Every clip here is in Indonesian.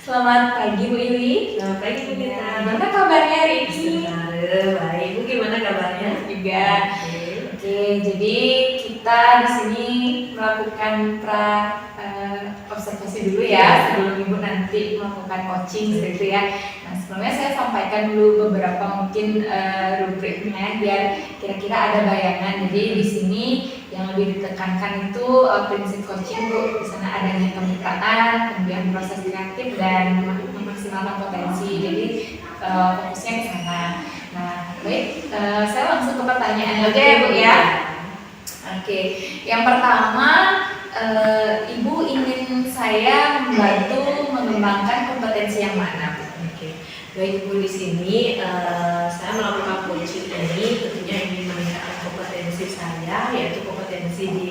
Selamat pagi Bu Yuli. Selamat pagi Bu Gita. Gimana kabarnya hari ini? Baik. Bu gimana kabarnya? Juga. Oke, jadi kita di sini melakukan observasi dulu ya sebelum Ibu nanti melakukan coaching seperti itu ya. Nah, sebelumnya saya sampaikan dulu beberapa mungkin rubriknya biar kira-kira ada bayangan. Jadi di sini yang lebih ditekankan itu prinsip coaching Bu. Di sana adanya kemitraan, kemudian proses kreatif dan memaksimalkan potensi. Jadi fokusnya ke sana. Nah, baik, saya langsung ke pertanyaan aja ya Bu ya. Oke, yang pertama Ibu ingin saya membantu mengembangkan kompetensi yang mana? Oke. Baik Bu, di sini saya melakukan coaching ini tentunya ingin meningkatkan kompetensi saya, yaitu kompetensi di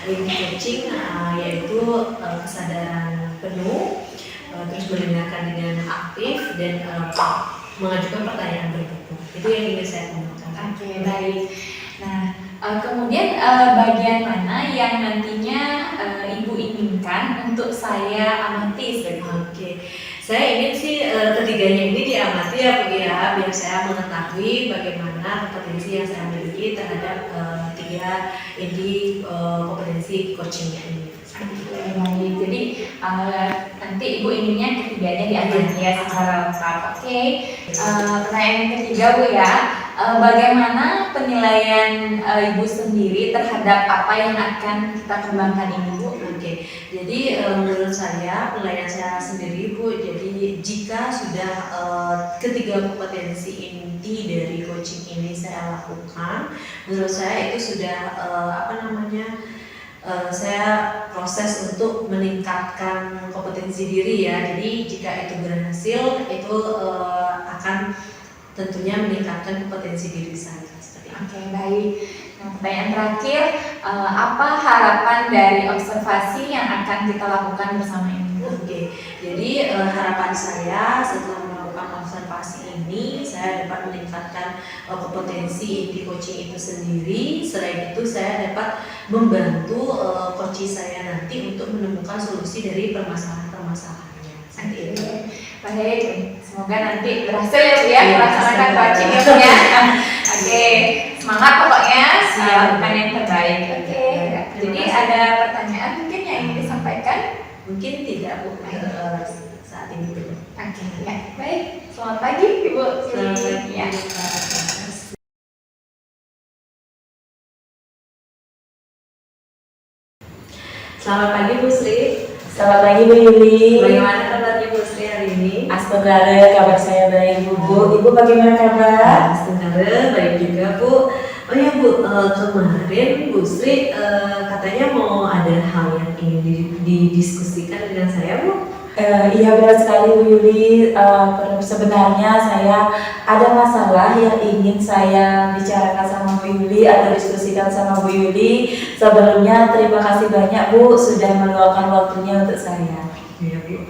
lini coaching, yaitu kesadaran penuh, terus mendengarkan dengan aktif dan mengajukan pertanyaan berikutnya. Itu yang ingin saya kembangkan. Oke, baik. Nah, kemudian bagian mana yang nantinya Ibu inginkan untuk saya amati? Oke, saya ingin sih ketiganya ini diamati ya Bu ya, biar saya mengetahui bagaimana kompetensi yang saya miliki terhadap tiga inti kompetensi coachingnya ini. Baik, jadi nanti Ibu inginnya ketiganya diamati ya secara lengkap. Oke, pertanyaan yang ketiga Bu ya. Bagaimana penilaian Ibu sendiri terhadap apa yang akan kita kembangkan ini Bu? Oke, jadi menurut saya, penilaian saya sendiri Bu, jadi jika sudah ketiga kompetensi inti dari coaching ini saya lakukan, menurut saya itu sudah saya proses untuk meningkatkan kompetensi diri ya. Jadi jika itu berhasil, itu akan tentunya meningkatkan kompetensi diri saya seperti itu. Oke, baik. Nah, pertanyaan terakhir, apa harapan dari observasi yang akan kita lakukan bersama ini? Oke, jadi harapan saya setelah melakukan observasi ini, saya dapat meningkatkan kompetensi di coaching itu sendiri. Selain itu, saya dapat membantu coach saya nanti untuk menemukan solusi dari permasalahan-permasalahannya. Seperti itu. Baik, semoga nanti berhasil ya Bu ya melaksanakan coaching ya Bu ya. Oke, semangat pokoknya, lakukan yang terbaik. Oke, jadi ada pertanyaan mungkin yang ingin disampaikan? Mungkin tidak Bu saat ini belum. Oke, ya baik. Selamat pagi Ibu. Selamat pagi. Ya. Selamat pagi Bu Sri. Selamat pagi Bu Yuli. Bagaimana kabarnya Bu Sri hari ini? Astagfirullah, kabar saya baik Bu. Ibu bagaimana kabar? Astagfirullah, baik juga Bu. Oh ya Bu, kemarin Bu Sri katanya mau ada hal yang ingin didiskusikan dengan saya Bu. Iya benar sekali Bu Yuli. Sebenarnya saya ada masalah yang ingin saya bicarakan sama Bu Yuli atau diskusikan sama Bu Yuli. Sebelumnya terima kasih banyak Bu sudah meluangkan waktunya untuk saya. Ya Bu,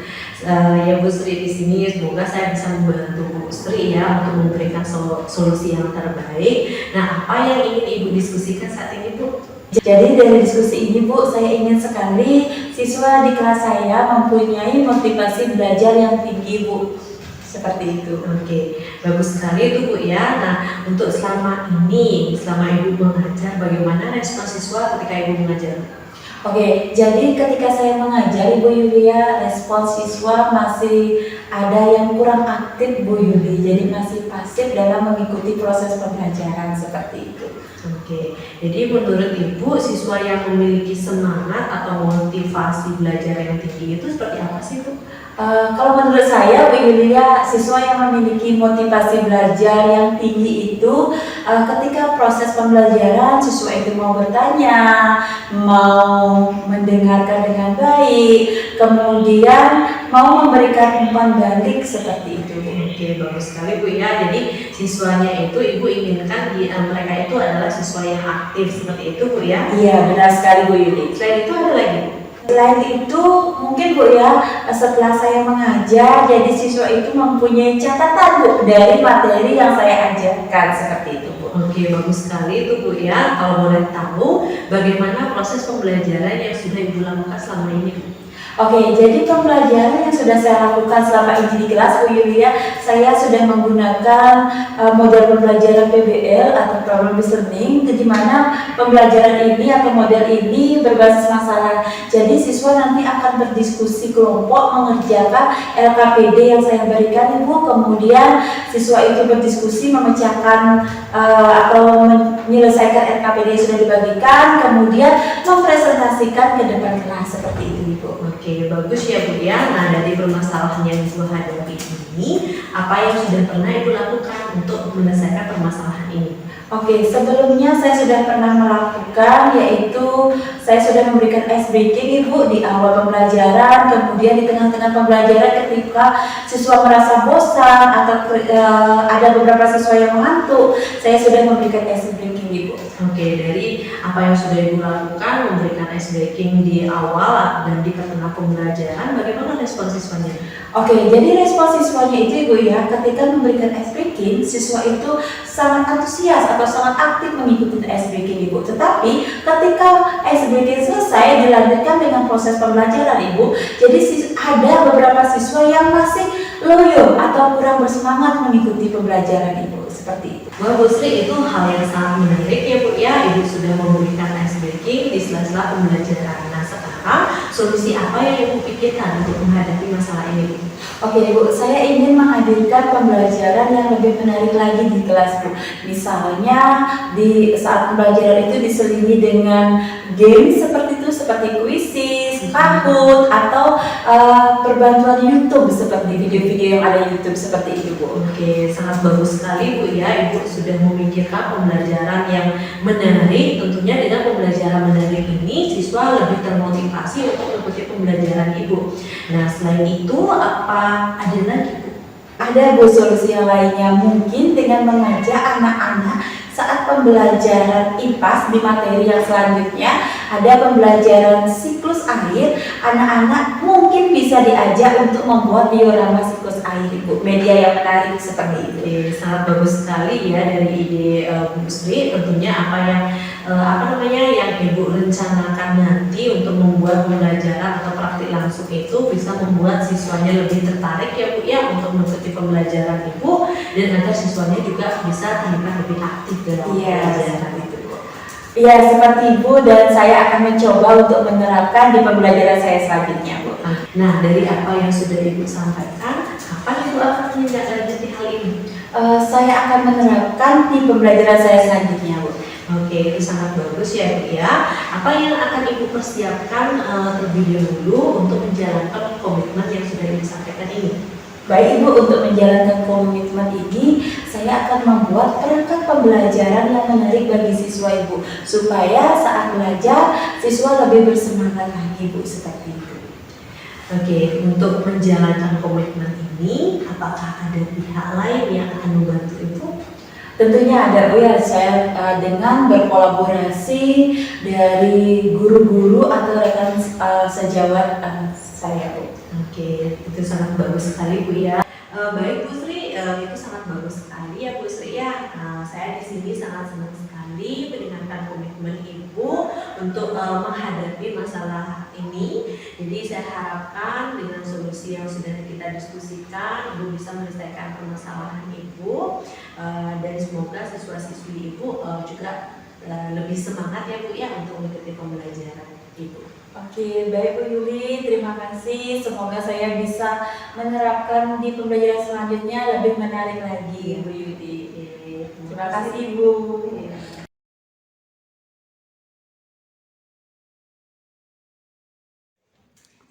ya Bu Sri di sini semoga saya bisa membantu Bu Sri ya untuk memberikan solusi yang terbaik. Nah, apa yang ingin Ibu diskusikan saat ini Bu? Jadi dari diskusi ini Bu, saya ingin sekali siswa di kelas saya mempunyai motivasi belajar yang tinggi Bu. Seperti itu. Oke, bagus sekali itu Bu ya. Nah, untuk selama Ibu mengajar, bagaimana respon siswa ketika Ibu mengajar? Oke, jadi ketika saya mengajar Ibu Yulia, respon siswa masih ada yang kurang aktif Bu Yuli, jadi masih pasif dalam mengikuti proses pembelajaran seperti itu. Oke, jadi menurut Ibu, siswa yang memiliki semangat atau motivasi belajar yang tinggi itu seperti apa sih Bu? Kalau menurut saya Bu Yulia, siswa yang memiliki motivasi belajar yang tinggi itu ketika proses pembelajaran siswa itu mau bertanya, mau mendengarkan dengan baik, kemudian mau memberikan umpan balik seperti itu. Oke, bagus sekali Bu ya. Jadi siswanya itu Ibu inginkan mereka itu adalah siswa yang aktif seperti itu Bu ya? Iya, benar sekali Bu Yuli. Selain itu ada lagi? Selain itu mungkin Bu ya, setelah saya mengajar, jadi siswa itu mempunyai catatan Bu dari materi yang saya ajarkan seperti itu Bu. Oke, bagus sekali itu Bu ya. Kalau boleh tahu bagaimana proses pembelajaran yang sudah Ibu lakukan selama ini Bu? Oke, jadi pembelajaran yang sudah saya lakukan selama ini di kelas Bu Yulia, saya sudah menggunakan model pembelajaran PBL atau problem based learning, di mana pembelajaran ini atau model ini berbasis masalah. Jadi siswa nanti akan berdiskusi kelompok mengerjakan LKPD yang saya berikan Ibu, kemudian siswa itu berdiskusi memecahkan atau menyelesaikan LKPD yang sudah dibagikan, kemudian mempresentasikan ke depan kelas seperti itu Ibu. Oke, bagus ya Bu ya. Nah, dari permasalahan yang Ibu hadapi ini, apa yang sudah pernah Ibu lakukan untuk menyelesaikan permasalahan ini? Oke, sebelumnya saya sudah pernah melakukan, yaitu saya sudah memberikan ice breaking Ibu di awal pembelajaran, kemudian di tengah-tengah pembelajaran ketika siswa merasa bosan atau ada beberapa siswa yang mengantuk, saya sudah memberikan ice breaking Ibu. Oke, dari apa yang sudah Ibu lakukan, memberikan ice breaking di awal dan di tengah pembelajaran, bagaimana respon siswanya? Oke, jadi respon siswanya itu Ibu ya, ketika memberikan ice breaking, siswa itu sangat antusias atau sangat aktif mengikuti ice breaking Ibu. Tetapi ketika ice breaking selesai dilanjutkan dengan proses pembelajaran Ibu, jadi ada beberapa siswa yang masih loyo atau kurang bersemangat mengikuti pembelajaran Ibu, seperti itu. Wah Bu Sri, itu hal yang sangat menarik ya Bu ya. Ibu sudah memberikan ice breaking di sela-sela pembelajaran. Nah, sekarang solusi apa yang Ibu pikirkan untuk menghadapi masalah ini Bu? Oke Bu, saya ingin menghadirkan pembelajaran yang lebih menarik lagi di kelas Bu. Misalnya di saat pembelajaran itu diselingi dengan game seperti itu, seperti kuisis, Kahoot, atau perbantuan YouTube seperti video-video yang ada di YouTube seperti itu Bu. Oke, sangat bagus sekali Bu ya. Ibu sudah memikirkan pembelajaran yang menarik. Tentunya dengan pembelajaran menarik ini, siswa lebih termotivasi untuk mengikuti pembelajaran Ibu. Nah, selain itu apa ada lagi Bu? Ada Bu solusi yang lainnya, mungkin dengan mengajak anak-anak saat pembelajaran IPAS di materi yang selanjutnya ada pembelajaran siklus air, anak-anak mungkin bisa diajak untuk membuat diorama siklus air Ibu, media yang menarik seperti itu. Oke, sangat bagus sekali ya dari ide Bu Sri. Tentunya apa yang yang Ibu rencanakan nanti untuk membuat pembelajaran atau praktik langsung itu bisa membuat siswanya lebih tertarik ya Bu ya untuk mengikuti pembelajaran Ibu, dan agar siswanya juga bisa terlibat lebih aktif dalam pembelajaran itu Bu. Iya, seperti Ibu, dan saya akan mencoba untuk menerapkan di pembelajaran saya selanjutnya Bu. Nah, dari apa yang sudah Ibu sampaikan, kapan Ibu akan menindaklanjuti hal ini? Saya akan menerapkan di pembelajaran saya selanjutnya Bu. Oke, itu sangat bagus ya Bu ya. Apa yang akan Ibu persiapkan terlebih dahulu untuk menjalankan komitmen yang sudah Ibu sampaikan ini? Baik Ibu, untuk menjalankan komitmen ini, saya akan membuat perangkat pembelajaran yang menarik bagi siswa Ibu, supaya saat belajar siswa lebih bersemangat lagi Bu, seperti itu. Oke, untuk menjalankan komitmen ini, apakah ada pihak lain yang akan membantu Ibu? Tentunya ada Bu ya, saya dengan berkolaborasi dari guru-guru atau rekan sejawat saya Bu. Oke, itu sangat bagus sekali Bu ya. Baik Bu Sri, itu sangat bagus sekali ya Bu Sri ya. Saya di sini sangat senang sekali mendengarkan komitmen Ibu untuk menghadapi masalah ini. Jadi saya harapkan dengan solusi yang sudah kita diskusikan, Ibu bisa menyelesaikan permasalahan Ibu, dan semoga siswa-siswi Ibu juga lebih semangat ya Bu ya untuk mengikuti pembelajaran Ibu. Oke, baik Bu Yuli, terima kasih. Semoga saya bisa menerapkan di pembelajaran selanjutnya lebih menarik lagi Bu Yuli. Terima kasih Bu.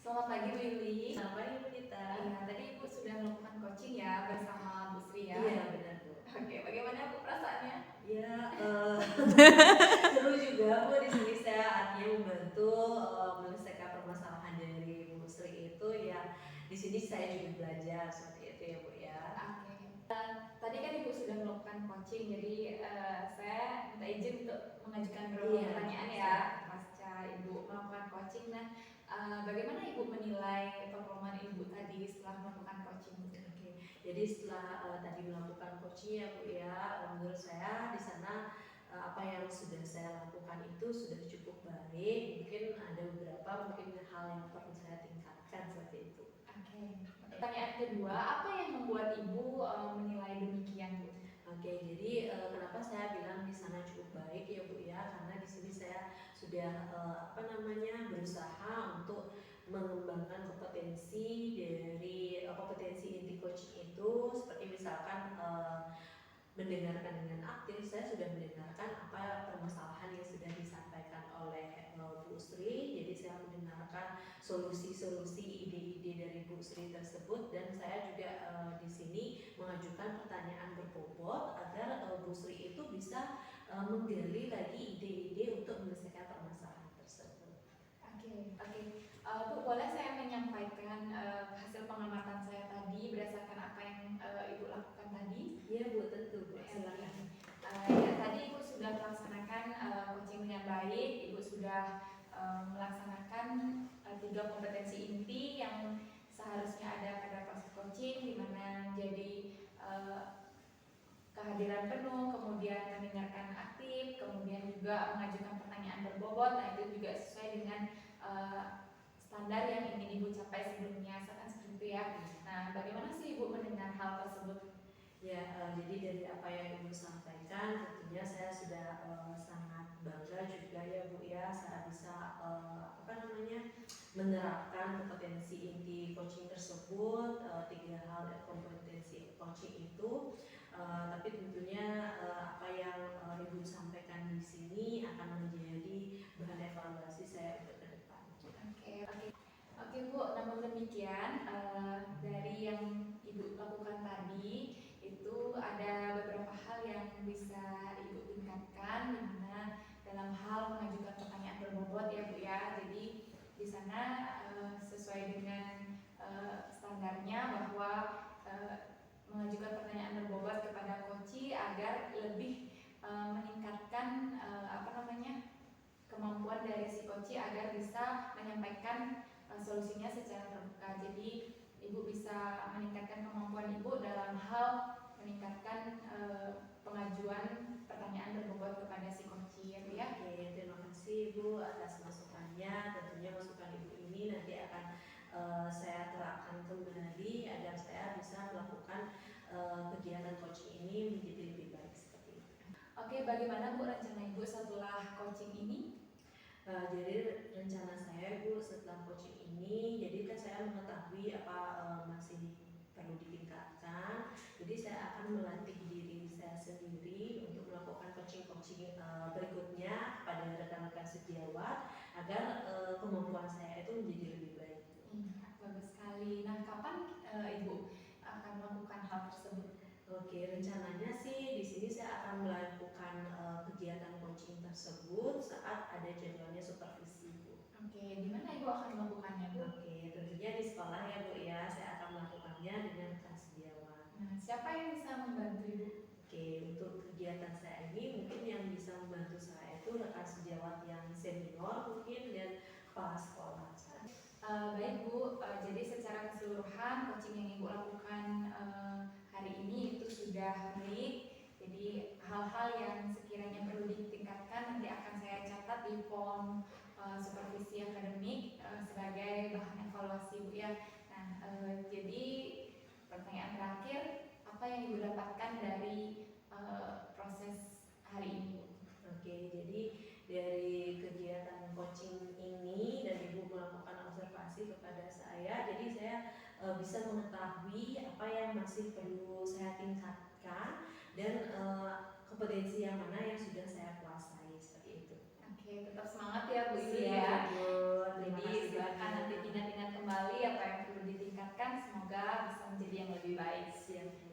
Selamat pagi Bu Yuli. Selamat pagi Bu Nita. Tadi Ibu sudah melakukan coaching ya bersama Bu Sri ya? Iya benar Bu. Oke, bagaimana Bu perasaannya? Ya, seru juga Bu, di sini saya artinya membantu menyelesaikan permasalahan dari Bu Sri itu ya. Di sini saya juga belajar seperti itu ya Bu ya. Oke. Tadi kan Ibu sudah melakukan coaching, jadi saya minta izin untuk mengajukan beberapa pertanyaan ya pasca Ibu melakukan coaching. Nah, bagaimana Ibu menilai performa Ibu tadi setelah melakukan coaching? Oke, jadi setelah tadi melakukan coaching ya Bu ya, menurut saya di sana apa yang sudah saya lakukan itu sudah cukup baik. Mungkin ada beberapa hal yang perlu saya tingkatkan. manfaatkan seperti itu. Oke. Pertanyaan kedua, apa yang membuat Ibu menilai demikian, Bu? Oke, jadi kenapa saya bilang di sana cukup baik ya Bu ya, karena di sini saya sudah berusaha untuk mengembangkan kompetensi dari kompetensi inti coaching itu, seperti misalkan mendengarkan dengan aktif. Saya sudah mendengarkan apa permasalahan yang sudah disampaikan oleh Bu Sri, jadi saya mendengarkan solusi-solusi ide-ide dari Bu Sri tersebut, dan saya juga di sini mengajukan pertanyaan berbobot agar Bu Sri itu bisa menggali lagi ide-ide untuk menyelesaikan permasalahan tersebut. Oke. Bu, boleh saya menyampaikan hasil pengamatan saya tadi berdasarkan apa yang Ibu lakukan tadi? Iya Bu, tentu Bu, silakan. Ya, tadi Ibu sudah melaksanakan coaching dengan baik, Ibu sudah melaksanakan 3 kompetensi inti yang seharusnya ada pada proses coaching, di mana jadi kehadiran penuh, kemudian mendengarkan aktif, kemudian juga mengajukan pertanyaan berbobot. Nah, itu juga sesuai dengan standar yang ingin Ibu capai sebelumnya, seperti itu ya. Nah, bagaimana sih Ibu mendengar hal tersebut? Ya, jadi dari apa yang Ibu sampaikan, tentunya saya sudah sangat bangga juga ya Bu ya, saya bisa menerapkan kompetensi inti coaching tersebut, 3 hal kompetensi coaching itu. Tapi tentunya apa yang Ibu sampaikan di sini akan menjadi bahan evaluasi saya untuk ke depan. Oke Bu, namun demikian dari yang Ibu lakukan tadi itu ada beberapa hal yang bisa Ibu tingkatkan, di mana dalam hal mengajukan pertanyaan berbobot ya Bu ya. Jadi di sana sesuai dengan standarnya bahwa mengajukan pertanyaan berbobot kepada coach agar lebih meningkatkan kemampuan dari si coach agar bisa menyampaikan solusinya secara terbuka. Jadi Ibu bisa meningkatkan kemampuan Ibu dalam hal meningkatkan pengajuan pertanyaan berbobot kepada si coach ya Bu ya. Oke, terima kasih Ibu atas masukannya. Tentunya masukan Ibu ini nanti akan saya terapkan kembali agar saya bisa melakukan kegiatan coaching ini menjadi lebih baik seperti itu. Oke, bagaimana Bu rencana Ibu setelah coaching ini? Jadi rencana saya Bu setelah coaching ini, jadi kan saya mengetahui apa masih perlu ditingkatkan. Jadi saya akan melatih diri saya sendiri untuk melakukan coaching berikutnya pada rekan-rekan sejawat agar kemampuan saya itu menjadi lebih baik. Bagus sekali. Nah, kapan Ibu akan melakukan hal tersebut? Oke, rencananya sih di sini saya akan melakukan kegiatan coaching tersebut saat ada jadwalnya supervisi Bu. Oke, di mana Ibu akan melakukannya Bu? Oke, tentunya di sekolah ya Bu ya, saya akan melakukannya dengan rekan sejawat. Nah, siapa yang bisa membantu Ibu? Oke, untuk kegiatan saya ini mungkin yang bisa membantu saya itu rekan sejawat yang senior mungkin dan kepala sekolah. Baik Bu, jadi secara keseluruhan coaching yang Ibu lakukan hari ini itu sudah baik. Jadi hal-hal yang sekiranya perlu ditingkatkan nanti akan saya catat di form supervisi akademik sebagai bahan evaluasi Bu ya. Nah, jadi pertanyaan terakhir, apa yang Ibu dapatkan dari proses hari ini Bu? Oke, jadi dari kegiatan coaching ini dan Ibu melakukan observasi kepada saya, jadi saya bisa mengetahui apa yang masih perlu saya tingkatkan dan kompetensi yang mana yang sudah saya kuasai seperti itu. Oke, tetap semangat ya Bu Ibu Siap, ya. Bu. Terima Jadi kasih. silakan nanti ingat-ingat kembali apa yang perlu ditingkatkan, semoga bisa menjadi yang lebih baik. Siap.